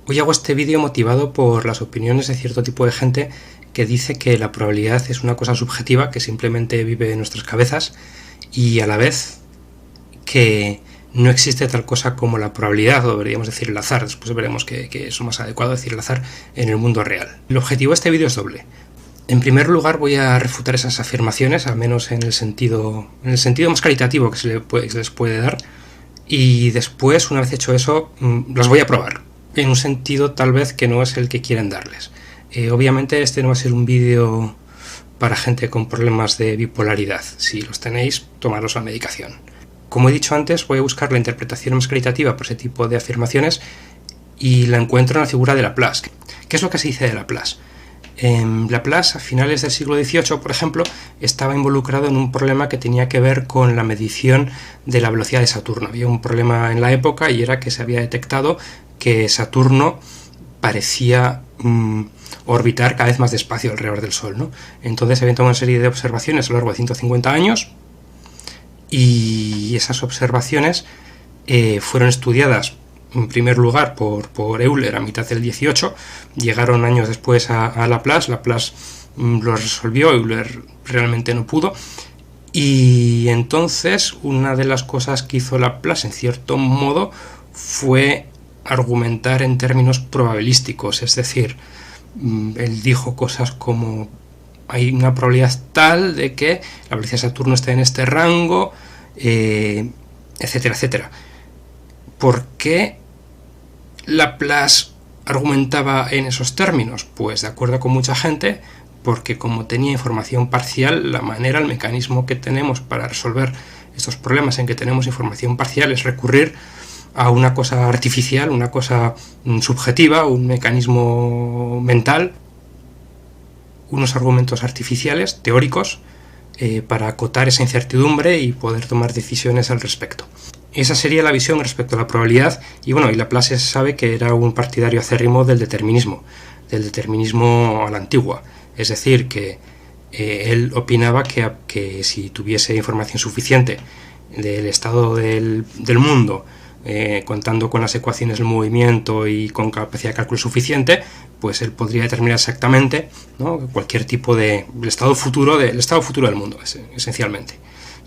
Hoy hago este vídeo motivado por las opiniones de cierto tipo de gente que dice que la probabilidad es una cosa subjetiva que simplemente vive en nuestras cabezas y a la vez que no existe tal cosa como la probabilidad, o deberíamos decir el azar. Después veremos que es más adecuado decir el azar en el mundo real. El objetivo de este vídeo es doble. En primer lugar voy a refutar esas afirmaciones, al menos en el sentido más caritativo que se les puede dar, y después, una vez hecho eso, las voy a probar, en un sentido tal vez que no es el que quieren darles. Obviamente este no va a ser un vídeo para gente con problemas de bipolaridad. Si los tenéis, tomaros la medicación. Como he dicho antes, voy a buscar la interpretación más caritativa por ese tipo de afirmaciones y la encuentro en la figura de Laplace. ¿Qué es lo que se dice de Laplace? Laplace, a finales del siglo XVIII, por ejemplo, estaba involucrado en un problema que tenía que ver con la medición de la velocidad de Saturno. Había un problema en la época y era que se había detectado que Saturno parecía orbitar cada vez más despacio alrededor del Sol, ¿no? Entonces se habían tomado una serie de observaciones a lo largo de 150 años y esas observaciones fueron estudiadas en primer lugar por Euler a mitad del 18, llegaron años después a Laplace. Laplace lo resolvió, Euler realmente no pudo, y entonces una de las cosas que hizo Laplace en cierto modo fue argumentar en términos probabilísticos, es decir, él dijo cosas como: hay una probabilidad tal de que la velocidad de Saturno esté en este rango, etcétera, etcétera. ¿Por qué Laplace argumentaba en esos términos? Pues de acuerdo con mucha gente, porque como tenía información parcial, la manera, el mecanismo que tenemos para resolver estos problemas en que tenemos información parcial es recurrir a una cosa artificial, una cosa subjetiva, un mecanismo mental, unos argumentos artificiales, teóricos, para acotar esa incertidumbre y poder tomar decisiones al respecto. Esa sería la visión respecto a la probabilidad, y bueno, y Laplace sabe que era un partidario acérrimo del determinismo a la antigua, es decir, que él opinaba que si tuviese información suficiente del estado del mundo, contando con las ecuaciones del movimiento y con capacidad de cálculo suficiente, pues él podría determinar exactamente, ¿no?, cualquier tipo del estado futuro del mundo, esencialmente.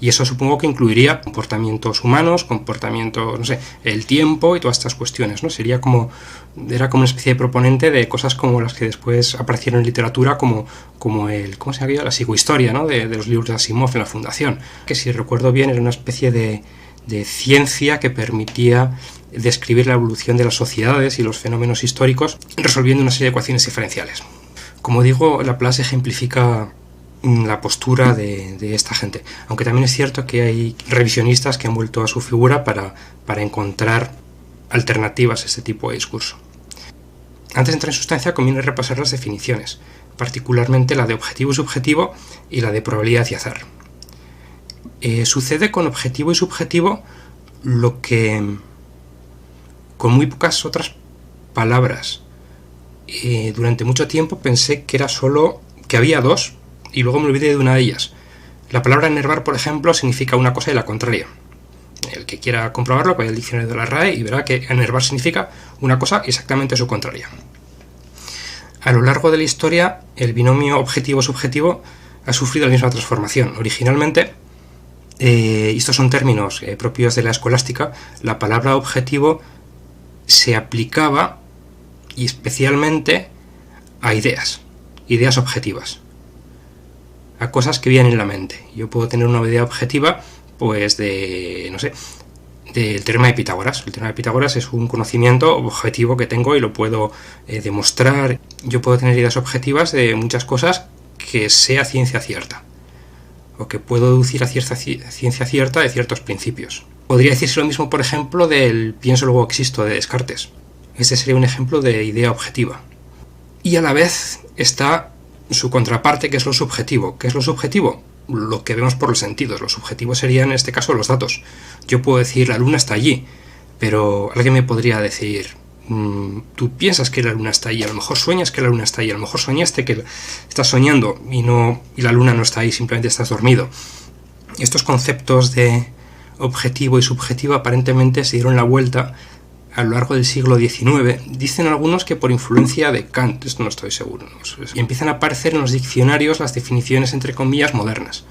Y eso supongo que incluiría comportamientos humanos, no sé, el tiempo y todas estas cuestiones, ¿no? Era como una especie de proponente de cosas como las que después aparecieron en literatura, como ¿cómo se llama? La psicohistoria, ¿no?, de los libros de Asimov en la Fundación, que si recuerdo bien era una especie de ciencia que permitía describir la evolución de las sociedades y los fenómenos históricos resolviendo una serie de ecuaciones diferenciales. Como digo, Laplace ejemplifica la postura de esta gente, aunque también es cierto que hay revisionistas que han vuelto a su figura para encontrar alternativas a este tipo de discurso. Antes de entrar en sustancia, conviene repasar las definiciones, particularmente la de objetivo y subjetivo y la de probabilidad y azar. Sucede con objetivo y subjetivo lo que con muy pocas otras palabras durante mucho tiempo pensé que era solo que había dos, y luego me olvidé de una de ellas. La palabra enervar, por ejemplo, significa una cosa y la contraria. El que quiera comprobarlo, vaya al diccionario de la RAE y verá que enervar significa una cosa y exactamente su contraria. A lo largo de la historia, el binomio objetivo-subjetivo ha sufrido la misma transformación. Originalmente, estos son términos propios de la escolástica, la palabra objetivo se aplicaba y especialmente a ideas objetivas, a cosas que vienen en la mente. Yo puedo tener una idea objetiva, pues del teorema de Pitágoras. El teorema de Pitágoras es un conocimiento objetivo que tengo y lo puedo demostrar. Yo puedo tener ideas objetivas de muchas cosas que sé a ciencia cierta, o que puedo deducir a ciencia cierta de ciertos principios. Podría decirse lo mismo, por ejemplo, del pienso luego existo de Descartes. Este sería un ejemplo de idea objetiva. Y a la vez está su contraparte, que es lo subjetivo. ¿Qué es lo subjetivo? Lo que vemos por los sentidos. Lo subjetivo serían, en este caso, los datos. Yo puedo decir, la luna está allí, pero alguien me podría decir, tú piensas que la luna está allí, a lo mejor sueñas que la luna está allí, a lo mejor soñaste que estás soñando y la luna no está ahí, simplemente estás dormido. Estos conceptos de objetivo y subjetivo aparentemente se dieron la vuelta a lo largo del siglo XIX, dicen algunos que por influencia de Kant, esto no estoy seguro, ¿no? Y empiezan a aparecer en los diccionarios las definiciones entre comillas modernas,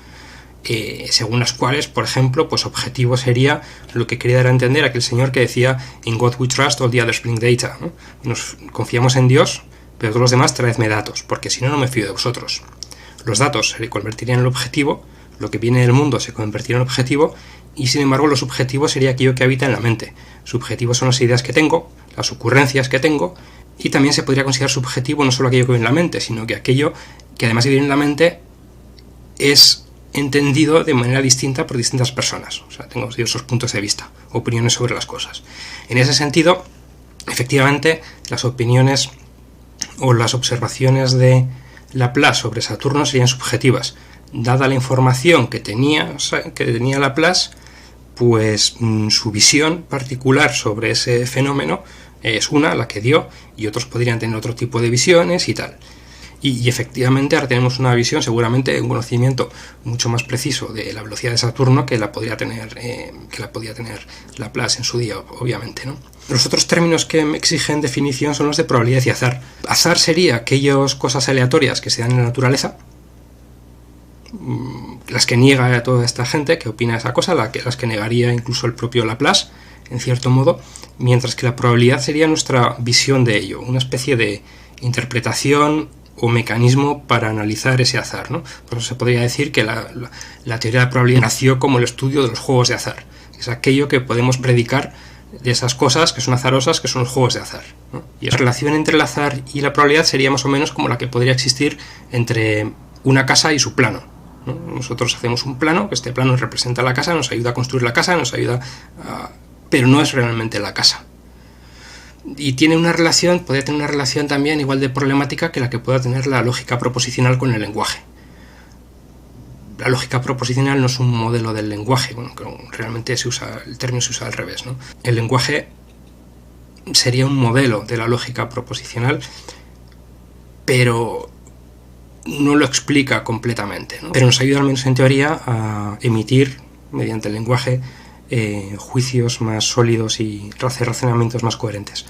según las cuales, por ejemplo, pues objetivo sería lo que quería dar a entender aquel señor que decía "In God we trust, all the others bring data", ¿no? Nos confiamos en Dios, pero todos los demás traedme datos, porque si no, no me fío de vosotros. Los datos se convertirían en el objetivo, lo que viene del mundo se convertiría en objetivo, y sin embargo lo subjetivo sería aquello que habita en la mente. Subjetivos son las ideas que tengo, las ocurrencias que tengo, y también se podría considerar subjetivo no solo aquello que vive en la mente, sino que aquello que además de vivir en la mente es entendido de manera distinta por distintas personas. O sea, tengo diversos puntos de vista, opiniones sobre las cosas. En ese sentido, efectivamente, las opiniones o las observaciones de Laplace sobre Saturno serían subjetivas. Dada la información que tenía Laplace, pues su visión particular sobre ese fenómeno es una, la que dio, y otros podrían tener otro tipo de visiones y tal. Y efectivamente ahora tenemos una visión, seguramente un conocimiento mucho más preciso de la velocidad de Saturno que la podía tener Laplace en su día, obviamente, ¿no? Los otros términos que me exigen definición son los de probabilidad y azar. Azar sería aquellas cosas aleatorias que se dan en la naturaleza, las que niega a toda esta gente que opina esa cosa, las que negaría incluso el propio Laplace, en cierto modo, mientras que la probabilidad sería nuestra visión de ello, una especie de interpretación o mecanismo para analizar ese azar, ¿no? Por eso se podría decir que la teoría de la probabilidad nació como el estudio de los juegos de azar. Es aquello que podemos predicar de esas cosas que son azarosas, que son los juegos de azar, ¿no? Y la relación entre el azar y la probabilidad sería más o menos como la que podría existir entre una casa y su plano, ¿no? Nosotros hacemos un plano, que este plano representa la casa, nos ayuda a construir la casa, pero no es realmente la casa. Y podría tener una relación también igual de problemática que la que pueda tener la lógica proposicional con el lenguaje. La lógica proposicional no es un modelo del lenguaje, bueno, realmente el término se usa al revés, ¿no? El lenguaje sería un modelo de la lógica proposicional, pero no lo explica completamente, ¿no? Pero nos ayuda al menos en teoría a emitir, mediante el lenguaje, juicios más sólidos y hacer razonamientos más coherentes.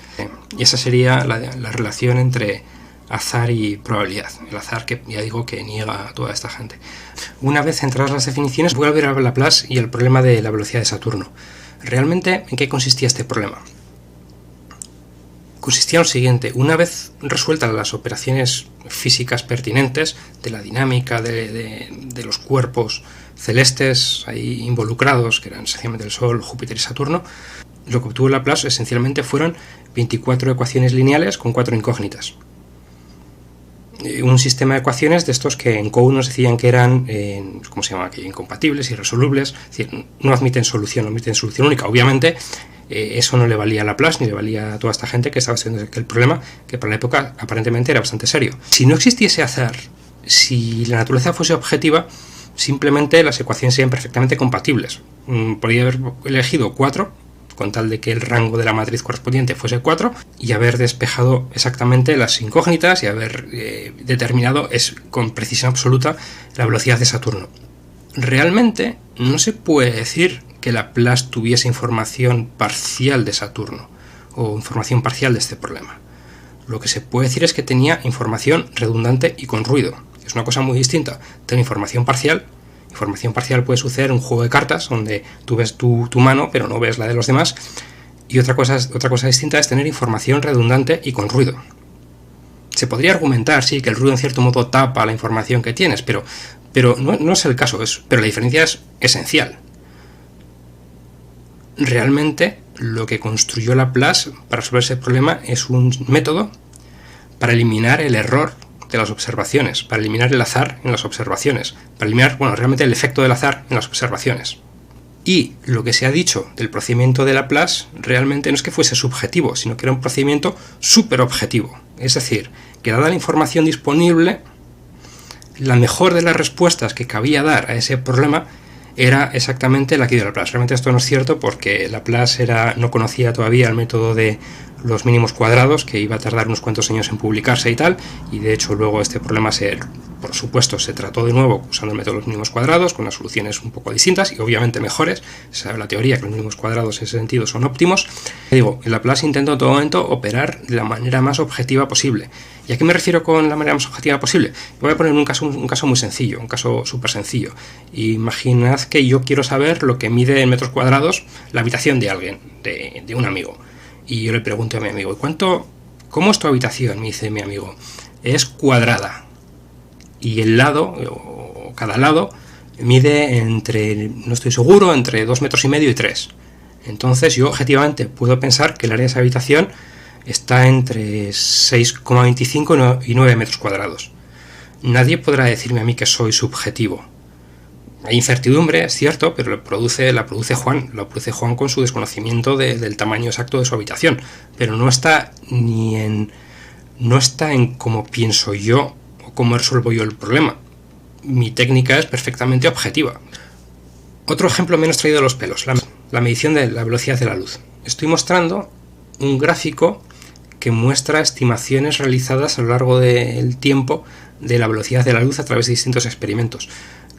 Y esa sería la relación entre azar y probabilidad. El azar, que ya digo que niega a toda esta gente. Una vez centradas las definiciones, voy a volver a Laplace y el problema de la velocidad de Saturno. ¿Realmente en qué consistía este problema? Consistía en lo siguiente: una vez resueltas las operaciones físicas pertinentes de la dinámica de los cuerpos celestes ahí involucrados, que eran esencialmente el Sol, Júpiter y Saturno, lo que obtuvo Laplace esencialmente fueron 24 ecuaciones lineales con 4 incógnitas. Un sistema de ecuaciones de estos que en Q nos decían que eran, ¿cómo se llama aquí?, incompatibles, irresolubles, es decir, no admiten solución única. Obviamente, eso no le valía a Laplace ni le valía a toda esta gente que estaba estudiando el problema, que para la época aparentemente era bastante serio. Si no existiese azar, si la naturaleza fuese objetiva, simplemente las ecuaciones serían perfectamente compatibles. Podría haber elegido 4, con tal de que el rango de la matriz correspondiente fuese 4, y haber despejado exactamente las incógnitas y haber determinado con precisión absoluta la velocidad de Saturno. Realmente no se puede decir que Laplace tuviese información parcial de Saturno o información parcial de este problema. Lo que se puede decir es que tenía información redundante y con ruido. Es una cosa muy distinta. Tener información parcial puede suceder en un juego de cartas donde tú ves tu mano pero no ves la de los demás, y otra cosa distinta es tener información redundante y con ruido. Se podría argumentar, sí, que el ruido en cierto modo tapa la información que tienes, pero no es el caso, pero la diferencia es esencial. Realmente lo que construyó Laplace para resolver ese problema es un método para eliminar el error de las observaciones, para eliminar el azar en las observaciones, para eliminar, realmente el efecto del azar en las observaciones. Y lo que se ha dicho del procedimiento de Laplace realmente no es que fuese subjetivo, sino que era un procedimiento superobjetivo. Es decir, que dada la información disponible, la mejor de las respuestas que cabía dar a ese problema era exactamente la que dio Laplace. Realmente esto no es cierto porque Laplace no conocía todavía el método de los mínimos cuadrados, que iba a tardar unos cuantos años en publicarse y tal, y de hecho luego este problema por supuesto se trató de nuevo usando el método de los mínimos cuadrados, con unas soluciones un poco distintas y obviamente mejores. Esa es la teoría, que los mínimos cuadrados en ese sentido son óptimos. Digo, en Laplace intento en todo momento operar de la manera más objetiva posible. ¿Y a qué me refiero con la manera más objetiva posible? Voy a poner un caso muy sencillo, un caso súper sencillo. Imaginad que yo quiero saber lo que mide en metros cuadrados la habitación de alguien, de un amigo. Y yo le pregunto a mi amigo, ¿cómo es tu habitación? Me dice mi amigo, es cuadrada. Y el lado, o cada lado, mide no estoy seguro, entre 2,5 metros y 3. Entonces yo objetivamente puedo pensar que el área de esa habitación está entre 6,25 y 9 metros cuadrados. Nadie podrá decirme a mí que soy subjetivo. Hay incertidumbre, es cierto, pero la produce Juan con su desconocimiento del tamaño exacto de su habitación, pero no está en cómo pienso yo o cómo resuelvo yo el problema. Mi técnica es perfectamente objetiva. Otro ejemplo menos traído de los pelos, la medición de la velocidad de la luz. Estoy mostrando un gráfico que muestra estimaciones realizadas a lo largo del tiempo de la velocidad de la luz a través de distintos experimentos.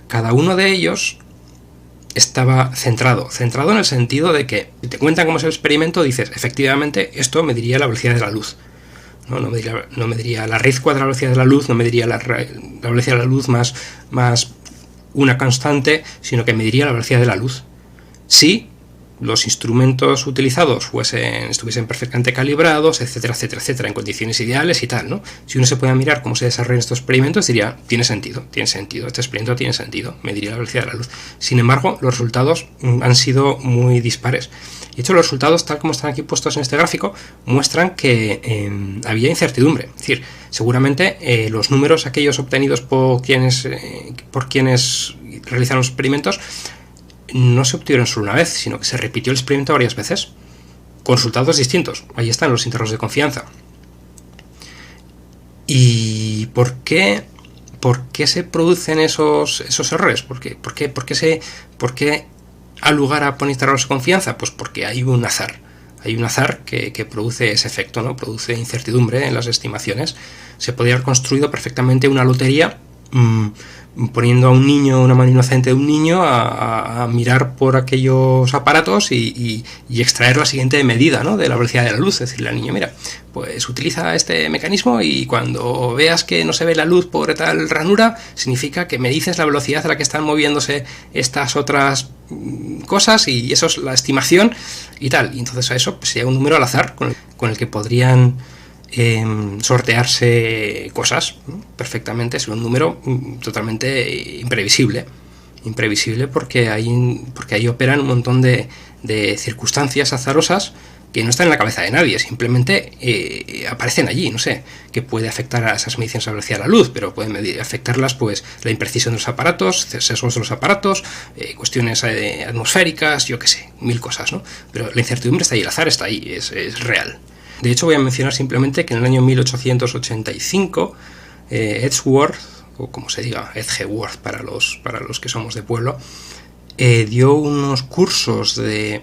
Cada uno de ellos estaba centrado en el sentido de que si te cuentan cómo es el experimento, dices, efectivamente, esto mediría la velocidad de la luz. No mediría la raíz cuadrada de la velocidad de la luz, no mediría la velocidad de la luz más una constante, sino que mediría la velocidad de la luz. Sí, los instrumentos utilizados estuviesen perfectamente calibrados, etcétera, etcétera, etcétera, en condiciones ideales y tal, ¿no? Si uno se puede mirar cómo se desarrollan estos experimentos, diría, tiene sentido, este experimento tiene sentido, mediría la velocidad de la luz. Sin embargo, los resultados han sido muy dispares. De hecho, los resultados, tal como están aquí puestos en este gráfico, muestran que había incertidumbre. Es decir, seguramente los números aquellos obtenidos por quienes realizaron los experimentos no se obtuvieron solo una vez, sino que se repitió el experimento varias veces, con resultados distintos. Ahí están los intervalos de confianza. ¿Y por qué se producen esos errores? ¿Por qué al lugar a poner intervalos de confianza? Pues porque hay un azar. Hay un azar que produce ese efecto, ¿no? Produce incertidumbre en las estimaciones. Se podría haber construido perfectamente una lotería poniendo a un niño, una mano inocente de un niño, a mirar por aquellos aparatos y extraer la siguiente medida, ¿no?, de la velocidad de la luz. Es decirle al niño, mira, pues utiliza este mecanismo y cuando veas que no se ve la luz por tal ranura, significa que me dices la velocidad a la que están moviéndose estas otras cosas y eso es la estimación y tal. Y entonces a eso pues, sería un número al azar con el que podrían sortearse cosas, ¿no?, perfectamente. Es un número totalmente imprevisible porque ahí operan un montón de circunstancias azarosas que no están en la cabeza de nadie, simplemente aparecen allí, no sé, que puede afectar a esas mediciones a la velocidad de la luz, pero pueden afectarlas pues la imprecisión de los aparatos, sesgos de los aparatos, cuestiones atmosféricas, yo qué sé, mil cosas, ¿no? Pero la incertidumbre está ahí, el azar está ahí, es real. De hecho, voy a mencionar simplemente que en el año 1885 Edgeworth, o como se diga, Edgeworth para los que somos de pueblo, dio unos cursos de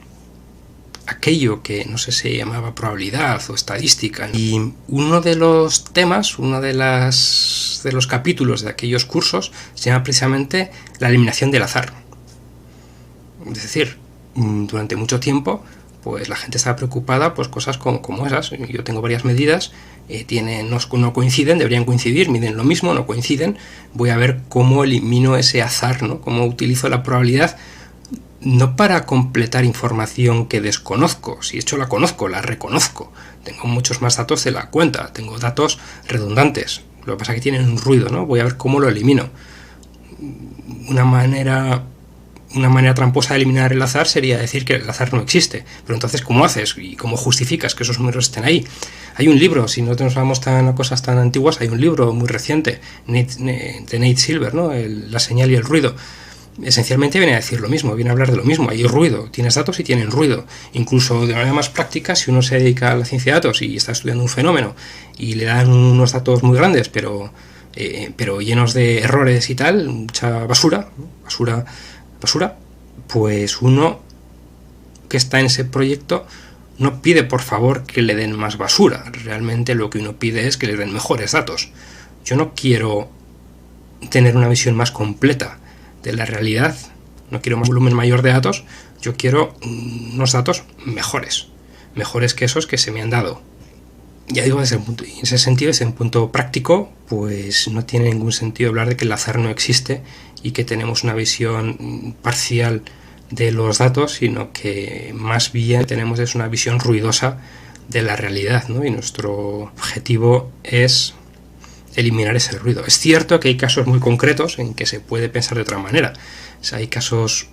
aquello que no sé si se llamaba probabilidad o estadística, y uno de los temas, uno de los capítulos de aquellos cursos se llama precisamente la eliminación del azar. Es decir, durante mucho tiempo pues la gente estaba preocupada pues cosas como esas. Yo tengo varias medidas, no coinciden, deberían coincidir, miden lo mismo, no coinciden, voy a ver cómo elimino ese azar, ¿no?, cómo utilizo la probabilidad, no para completar información que desconozco, si de hecho la conozco, la reconozco, tengo muchos más datos de la cuenta, tengo datos redundantes, lo que pasa es que tienen un ruido, ¿no? Voy a ver cómo lo elimino. Una manera tramposa de eliminar el azar sería decir que el azar no existe. Pero entonces, ¿cómo haces? ¿Y cómo justificas que esos números estén ahí? Hay un libro, si no nos vamos a cosas tan antiguas, hay un libro muy reciente de Nate Silver, ¿no?, La señal y el ruido. Esencialmente viene a decir lo mismo, viene a hablar de lo mismo. Hay ruido, tienes datos y tienen ruido. Incluso de manera más práctica, si uno se dedica a la ciencia de datos y está estudiando un fenómeno y le dan unos datos muy grandes, pero llenos de errores y tal, mucha basura, pues uno que está en ese proyecto no pide por favor que le den más basura, realmente lo que uno pide es que le den mejores datos. Yo no quiero tener una visión más completa de la realidad, no quiero un volumen mayor de datos, yo quiero unos datos mejores que esos que se me han dado. Ya digo, en ese sentido, desde un punto práctico, pues no tiene ningún sentido hablar de que el azar no existe y que tenemos una visión parcial de los datos, sino que más bien tenemos es una visión ruidosa de la realidad, ¿no? Y nuestro objetivo es eliminar ese ruido. Es cierto que hay casos muy concretos en que se puede pensar de otra manera. O sea, hay casos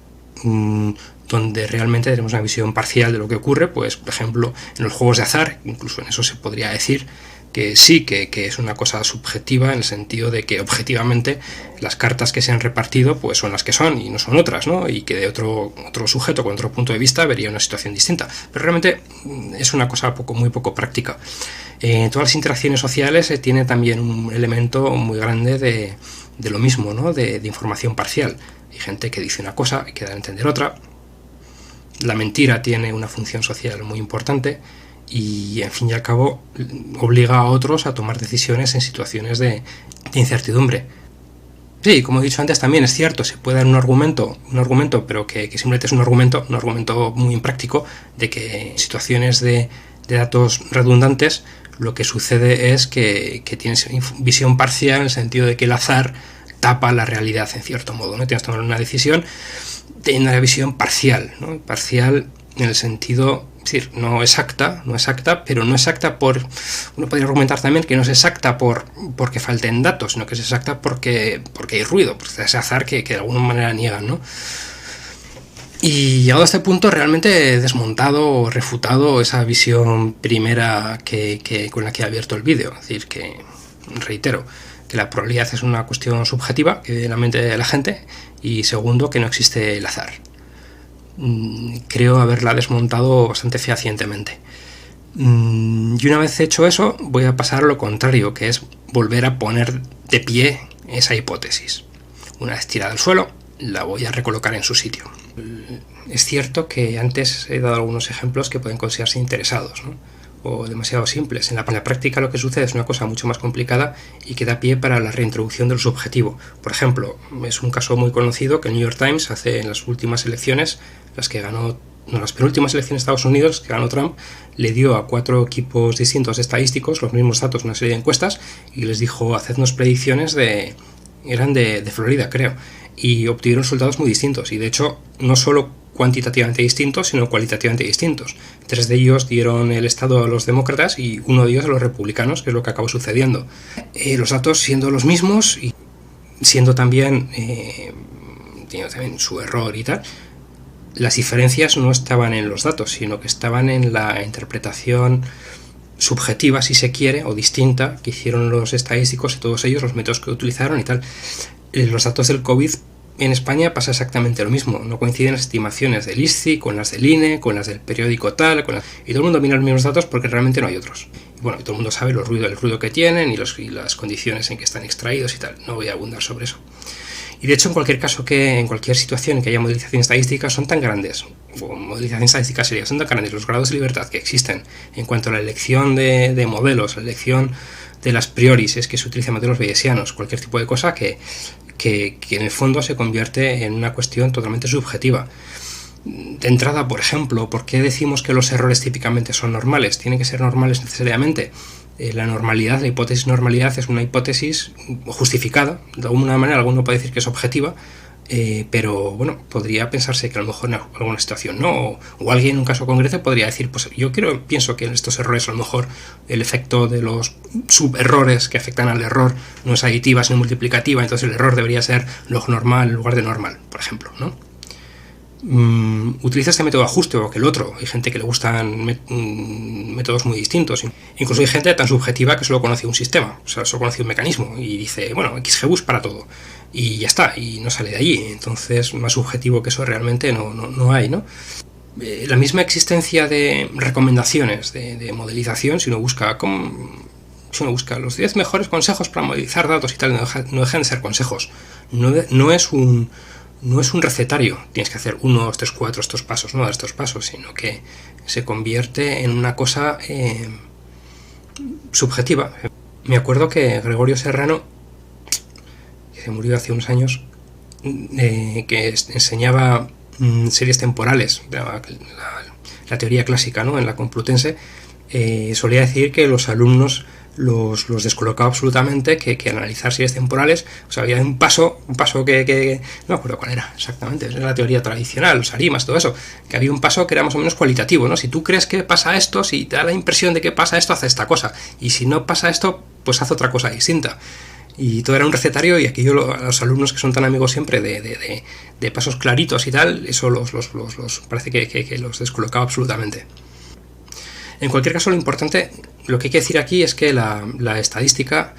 donde realmente tenemos una visión parcial de lo que ocurre, pues por ejemplo en los juegos de azar, incluso en eso se podría decir que sí, que es una cosa subjetiva en el sentido de que objetivamente las cartas que se han repartido pues son las que son y no son otras, ¿no? Y que de otro sujeto con otro punto de vista vería una situación distinta. Pero realmente es una cosa muy poco práctica. En todas las interacciones sociales tiene también un elemento muy grande de lo mismo, ¿no? De información parcial. Hay gente que dice una cosa y que da a entender otra. La mentira tiene una función social muy importante y, en fin y al cabo, obliga a otros a tomar decisiones en situaciones de incertidumbre. Sí, como he dicho antes, también es cierto, se puede dar un argumento, pero que simplemente es un argumento muy impráctico, de que en situaciones de datos redundantes lo que sucede es que tienes visión parcial en el sentido de que el azar tapa la realidad en cierto modo, ¿no? Tienes que tomar una decisión de una visión parcial, ¿no? Parcial en el sentido, es decir, no exacta, pero no exacta por... Uno podría argumentar también que no es exacta porque falten datos, sino que es exacta porque hay ruido, porque es azar que de alguna manera niegan, ¿no? Y llegado a este punto realmente he desmontado o refutado esa visión primera con la que he abierto el vídeo. Es decir, que, reitero, que la probabilidad es una cuestión subjetiva que vive en la mente de la gente, y segundo, que no existe el azar. Creo haberla desmontado bastante fehacientemente. Y una vez hecho eso, voy a pasar a lo contrario, que es volver a poner de pie esa hipótesis. Una vez tirada al suelo, la voy a recolocar en su sitio. Es cierto que antes he dado algunos ejemplos que pueden considerarse interesados, ¿no? O demasiado simples. En la práctica lo que sucede es una cosa mucho más complicada y que da pie para la reintroducción de lo subjetivo. Por ejemplo, es un caso muy conocido que el New York Times hace en las últimas elecciones, las penúltimas elecciones de Estados Unidos que ganó Trump, le dio a 4 equipos distintos estadísticos los mismos datos, una serie de encuestas, y les dijo, hacednos predicciones eran de Florida, creo, y obtuvieron resultados muy distintos, y de hecho no solo cuantitativamente distintos, sino cualitativamente distintos. 3 de ellos dieron el estado a los demócratas y 1 de ellos a los republicanos, que es lo que acabó sucediendo. Los datos siendo los mismos y siendo también teniendo también su error y tal, las diferencias no estaban en los datos, sino que estaban en la interpretación subjetiva, si se quiere, o distinta, que hicieron los estadísticos y todos ellos, los métodos que utilizaron y tal. Los datos del COVID en España pasa exactamente lo mismo, no coinciden las estimaciones del ISCI con las del INE, con las del periódico tal, y todo el mundo mira los mismos datos porque realmente no hay otros. Y bueno, todo el mundo sabe el ruido que tienen y las condiciones en que están extraídos y tal, no voy a abundar sobre eso. Y de hecho, en cualquier caso, en cualquier situación en que haya modelización estadística, son tan grandes, o modelización estadística seria, son tan grandes los grados de libertad que existen en cuanto a la elección de modelos, la elección de las prioris, es que se utilizan modelos bayesianos, cualquier tipo de cosa que en el fondo se convierte en una cuestión totalmente subjetiva. De entrada, por ejemplo, ¿por qué decimos que los errores típicamente son normales? ¿Tienen que ser normales necesariamente? La normalidad, la hipótesis normalidad es una hipótesis justificada, de alguna manera alguno puede decir que es objetiva, pero bueno, podría pensarse que a lo mejor en alguna situación no, o alguien en un caso concreto podría decir, pues yo pienso que en estos errores a lo mejor el efecto de los suberrores que afectan al error no es aditiva sino multiplicativa, entonces el error debería ser log normal en lugar de normal, por ejemplo, ¿no? Utiliza este método de ajuste o que el otro. Hay gente que le gustan métodos muy distintos. Incluso hay gente tan subjetiva que solo conoce un sistema, o sea, solo conoce un mecanismo y dice, bueno, XGBoost para todo. Y ya está, y no sale de allí. Entonces, más subjetivo que eso realmente no hay, ¿no? La misma existencia de recomendaciones de modelización, si uno busca los 10 mejores consejos para modelizar datos y tal, no dejan de ser consejos. No es no es un recetario, tienes que hacer 1, 2, 3, 4 estos pasos, no estos pasos, sino que se convierte en una cosa subjetiva. Me acuerdo que Gregorio Serrano, que se murió hace unos años, que enseñaba series temporales, la teoría clásica, ¿no?, en la Complutense, solía decir que los alumnos los descolocaba absolutamente, que analizar series temporales, o sea, había un paso que no me acuerdo cuál era exactamente, es la teoría tradicional, los arimas, todo eso, que había un paso que era más o menos cualitativo, ¿no? Si tú crees que pasa esto, si te da la impresión de que pasa esto, haz esta cosa, y si no pasa esto, pues haz otra cosa distinta. Y todo era un recetario, y aquí yo a los alumnos que son tan amigos siempre de pasos claritos y tal, eso los parece que los descolocaba absolutamente. En cualquier caso, lo importante, lo que hay que decir aquí es que la estadística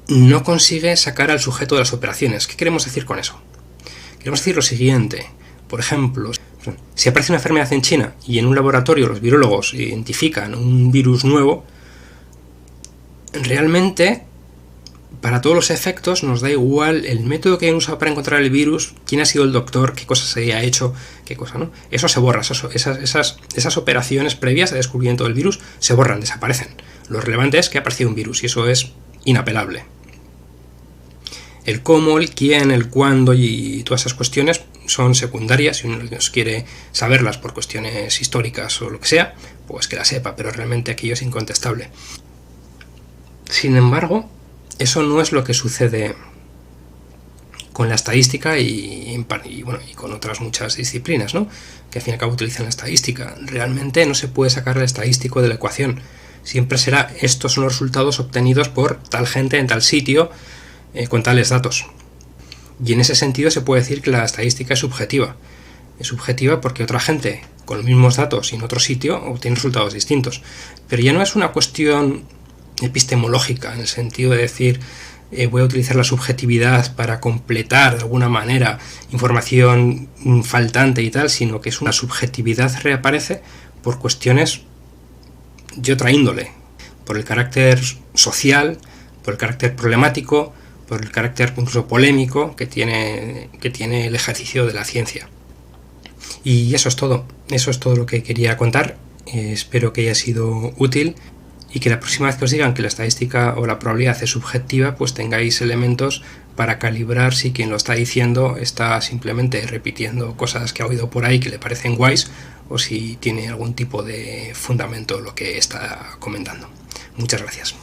no consigue sacar al sujeto de las operaciones. ¿Qué queremos decir con eso? Queremos decir lo siguiente. Por ejemplo, si aparece una enfermedad en China y en un laboratorio los virólogos identifican un virus nuevo, realmente, para todos los efectos, nos da igual el método que hayan usado para encontrar el virus, quién ha sido el doctor, qué cosas se haya hecho, qué cosa, ¿no? Eso se borra, esas operaciones previas de descubrimiento del virus se borran, desaparecen. Lo relevante es que ha aparecido un virus, y eso es inapelable. El cómo, el quién, el cuándo y todas esas cuestiones son secundarias. Si uno quiere saberlas por cuestiones históricas o lo que sea, pues que las sepa, pero realmente aquello es incontestable. Sin embargo, eso no es lo que sucede con la estadística y con otras muchas disciplinas, ¿no?, que al fin y al cabo utilizan la estadística. Realmente no se puede sacar el estadístico de la ecuación. Siempre será, estos son los resultados obtenidos por tal gente en tal sitio, con tales datos. Y en ese sentido se puede decir que la estadística es subjetiva. Es subjetiva porque otra gente con los mismos datos y en otro sitio obtiene resultados distintos. Pero ya no es una cuestión epistemológica, en el sentido de decir voy a utilizar la subjetividad para completar de alguna manera información faltante y tal, sino que es una subjetividad reaparece por cuestiones de otra índole, por el carácter social, por el carácter problemático, por el carácter incluso polémico que tiene el ejercicio de la ciencia. Y eso es todo lo que quería contar. Espero que haya sido útil y que la próxima vez que os digan que la estadística o la probabilidad es subjetiva, pues tengáis elementos para calibrar si quien lo está diciendo está simplemente repitiendo cosas que ha oído por ahí que le parecen guays, o si tiene algún tipo de fundamento lo que está comentando. Muchas gracias.